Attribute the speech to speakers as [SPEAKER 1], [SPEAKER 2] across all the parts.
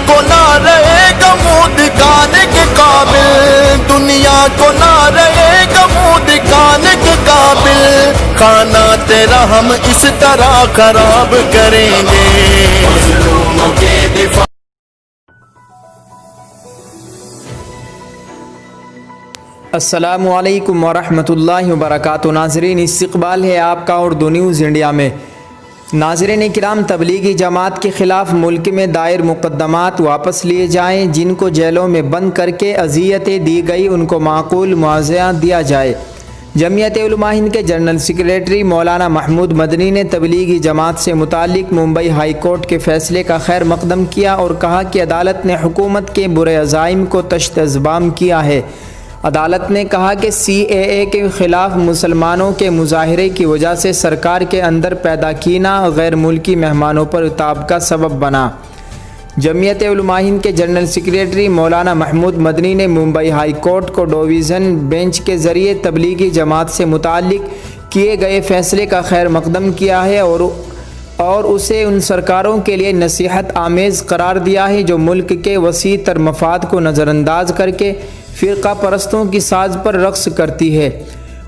[SPEAKER 1] کو نہ رہے گا منہ دکھانے کے قابل، دنیا کو نہ رہے گا منہ دکھانے کے قابل، کھانا تیرا ہم اس طرح خراب کریں گے۔ مظلوموں کے دفاع۔
[SPEAKER 2] السلام علیکم ورحمۃ اللہ وبرکاتہ۔ ناظرین، استقبال ہے آپ کا اردو نیوز انڈیا میں۔ ناظرین کرام، تبلیغی جماعت کے خلاف ملک میں دائر مقدمات واپس لیے جائیں، جن کو جیلوں میں بند کر کے اذیتیں دی گئی ان کو معقول معاوضہ دیا جائے۔ جمعیت علماء ہند کے جنرل سیکریٹری مولانا محمود مدنی نے تبلیغی جماعت سے متعلق ممبئی ہائی کورٹ کے فیصلے کا خیر مقدم کیا اور کہا کہ عدالت نے حکومت کے برے عزائم کو تشت ذبام کیا ہے۔ عدالت نے کہا کہ CAA کے خلاف مسلمانوں کے مظاہرے کی وجہ سے سرکار کے اندر پیدا کینہ غیر ملکی مہمانوں پر عتاب کا سبب بنا۔ جمعیت علماء ہند کے جنرل سیکریٹری مولانا محمود مدنی نے ممبئی ہائی کورٹ کو ڈویژن بینچ کے ذریعے تبلیغی جماعت سے متعلق کیے گئے فیصلے کا خیر مقدم کیا ہے اور اسے ان سرکاروں کے لیے نصیحت آمیز قرار دیا ہے جو ملک کے وسیع تر مفاد کو نظر انداز کر کے فرقہ پرستوں کی ساز پر رقص کرتی ہے۔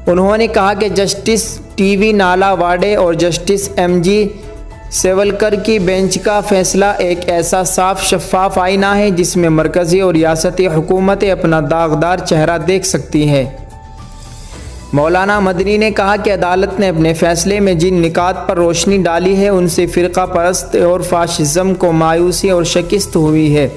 [SPEAKER 2] انہوں نے کہا کہ جسٹس TV نالا واڈے اور جسٹس MG سیولکر کی بینچ کا فیصلہ ایک ایسا صاف شفاف آئینہ ہے جس میں مرکزی اور ریاستی حکومتیں اپنا داغدار چہرہ دیکھ سکتی ہیں۔ مولانا مدنی نے کہا کہ عدالت نے اپنے فیصلے میں جن نکات پر روشنی ڈالی ہے ان سے فرقہ پرست اور فاشزم کو مایوسی اور شکست ہوئی ہے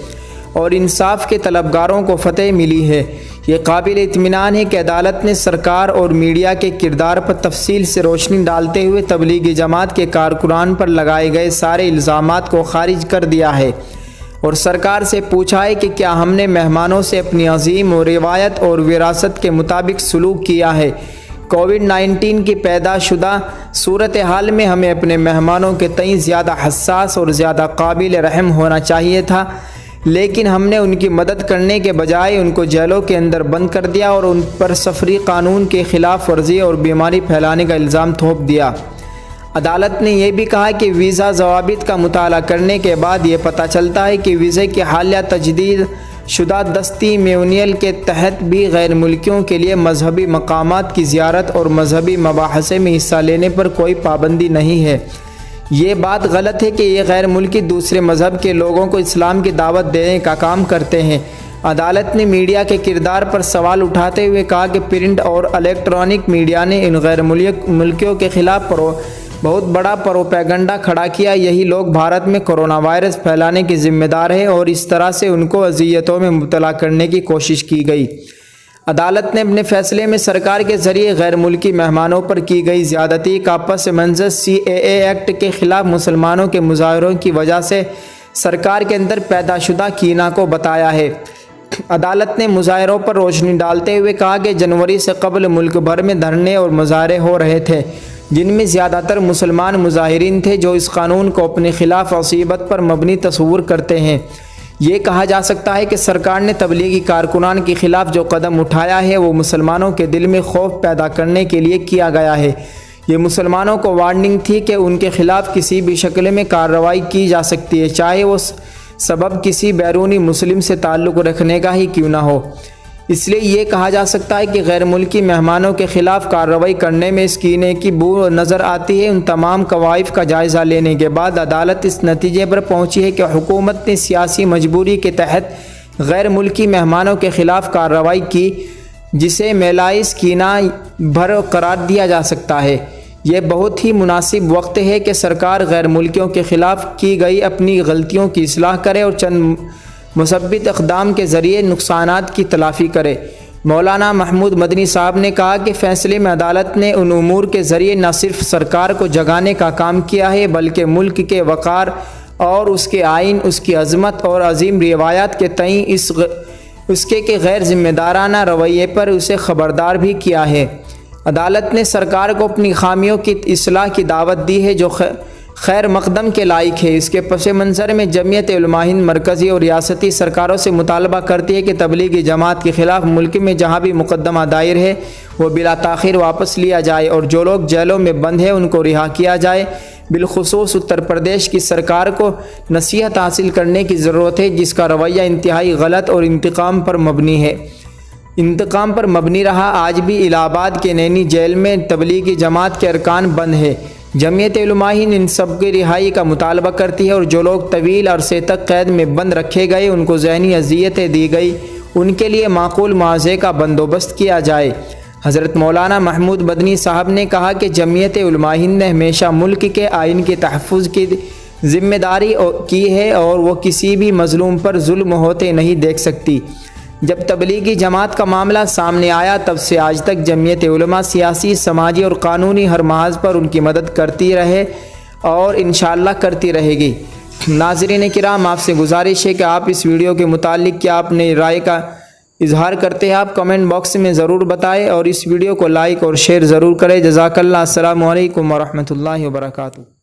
[SPEAKER 2] اور انصاف کے طلبگاروں کو فتح ملی ہے۔ یہ قابل اطمینان ہے کہ عدالت نے سرکار اور میڈیا کے کردار پر تفصیل سے روشنی ڈالتے ہوئے تبلیغی جماعت کے کارکنان پر لگائے گئے سارے الزامات کو خارج کر دیا ہے اور سرکار سے پوچھا ہے کہ کیا ہم نے مہمانوں سے اپنی عظیم و روایت اور وراثت کے مطابق سلوک کیا ہے۔ کووڈ-19 کی پیدا شدہ صورتحال میں ہمیں اپنے مہمانوں کے تئیں زیادہ حساس اور زیادہ قابل رحم ہونا چاہیے تھا، لیکن ہم نے ان کی مدد کرنے کے بجائے ان کو جیلوں کے اندر بند کر دیا اور ان پر سفری قانون کے خلاف ورزی اور بیماری پھیلانے کا الزام تھوپ دیا۔ عدالت نے یہ بھی کہا کہ ویزا ضوابط کا مطالعہ کرنے کے بعد یہ پتہ چلتا ہے کہ ویزے کی حالیہ تجدید شدہ دستی میونیل کے تحت بھی غیر ملکیوں کے لیے مذہبی مقامات کی زیارت اور مذہبی مباحثے میں حصہ لینے پر کوئی پابندی نہیں ہے۔ یہ بات غلط ہے کہ یہ غیر ملکی دوسرے مذہب کے لوگوں کو اسلام کی دعوت دینے کا کام کرتے ہیں۔ عدالت نے میڈیا کے کردار پر سوال اٹھاتے ہوئے کہا کہ پرنٹ اور الیکٹرانک میڈیا نے ان غیر ملکیوں کے خلاف بہت بڑا پروپیگنڈا کھڑا کیا۔ یہی لوگ بھارت میں کرونا وائرس پھیلانے کے ذمہ دار ہیں اور اس طرح سے ان کو اذیتوں میں مبتلا کرنے کی کوشش کی گئی۔ عدالت نے اپنے فیصلے میں سرکار کے ذریعے غیر ملکی مہمانوں پر کی گئی زیادتی کا پس منظر CAA ایکٹ کے خلاف مسلمانوں کے مظاہروں کی وجہ سے سرکار کے اندر پیدا شدہ کینہ کو بتایا ہے۔ عدالت نے مظاہروں پر روشنی ڈالتے ہوئے کہا کہ جنوری سے قبل ملک بھر میں دھرنے اور مظاہرے ہو رہے تھے جن میں زیادہ تر مسلمان مظاہرین تھے جو اس قانون کو اپنے خلاف عصیبت پر مبنی تصور کرتے ہیں۔ یہ کہا جا سکتا ہے کہ سرکار نے تبلیغی کارکنان کے خلاف جو قدم اٹھایا ہے وہ مسلمانوں کے دل میں خوف پیدا کرنے کے لیے کیا گیا ہے۔ یہ مسلمانوں کو وارننگ تھی کہ ان کے خلاف کسی بھی شکل میں کارروائی کی جا سکتی ہے، چاہے وہ سبب کسی بیرونی مسلم سے تعلق رکھنے کا ہی کیوں نہ ہو۔ اس لیے یہ کہا جا سکتا ہے کہ غیر ملکی مہمانوں کے خلاف کارروائی کرنے میں اس کینے کی بو نظر آتی ہے۔ ان تمام قوائف کا جائزہ لینے کے بعد عدالت اس نتیجے پر پہنچی ہے کہ حکومت نے سیاسی مجبوری کے تحت غیر ملکی مہمانوں کے خلاف کارروائی کی جسے میلائی کینہ بھر قرار دیا جا سکتا ہے۔ یہ بہت ہی مناسب وقت ہے کہ سرکار غیر ملکیوں کے خلاف کی گئی اپنی غلطیوں کی اصلاح کرے اور چند مثبت اقدام کے ذریعے نقصانات کی تلافی کرے۔ مولانا محمود مدنی صاحب نے کہا کہ فیصلے میں عدالت نے ان امور کے ذریعے نہ صرف سرکار کو جگانے کا کام کیا ہے بلکہ ملک کے وقار اور اس کے آئین، اس کی عظمت اور عظیم روایات کے تئیں اس کے غیر ذمہ دارانہ رویے پر اسے خبردار بھی کیا ہے۔ عدالت نے سرکار کو اپنی خامیوں کی اصلاح کی دعوت دی ہے جو خیر مقدم کے لائق ہے۔ اس کے پس منظر میں جمعیت علماء ہند مرکزی اور ریاستی سرکاروں سے مطالبہ کرتی ہے کہ تبلیغی جماعت کے خلاف ملک میں جہاں بھی مقدمہ دائر ہے وہ بلا تاخیر واپس لیا جائے اور جو لوگ جیلوں میں بند ہیں ان کو رہا کیا جائے۔ بالخصوص اتر پردیش کی سرکار کو نصیحت حاصل کرنے کی ضرورت ہے، جس کا رویہ انتہائی غلط اور انتقام پر مبنی ہے، انتقام پر مبنی رہا۔ آج بھی الہ آباد کے نینی جیل میں تبلیغی جماعت کے ارکان بند ہے۔ جمعیت علماء ہند ان سب کی رہائی کا مطالبہ کرتی ہے، اور جو لوگ طویل عرصے تک قید میں بند رکھے گئے، ان کو ذہنی اذیتیں دی گئی، ان کے لیے معقول معاوضے کا بندوبست کیا جائے۔ حضرت مولانا محمود مدنی صاحب نے کہا کہ جمعیت علماء ہند نے ہمیشہ ملک کے آئین کے تحفظ کی ذمہ داری کی ہے، اور وہ کسی بھی مظلوم پر ظلم ہوتے نہیں دیکھ سکتی۔ جب تبلیغی جماعت کا معاملہ سامنے آیا، تب سے آج تک جمعیت علماء سیاسی، سماجی اور قانونی ہر محاذ پر ان کی مدد کرتی رہے اور انشاءاللہ کرتی رہے گی۔ ناظرین کرام، آپ سے گزارش ہے کہ آپ اس ویڈیو کے متعلق کیا اپنے رائے کا اظہار کرتے ہیں، آپ کمنٹ باکس میں ضرور بتائیں، اور اس ویڈیو کو لائک اور شیئر ضرور کریں۔ جزاک اللہ۔ السلام علیکم ورحمۃ اللہ وبرکاتہ۔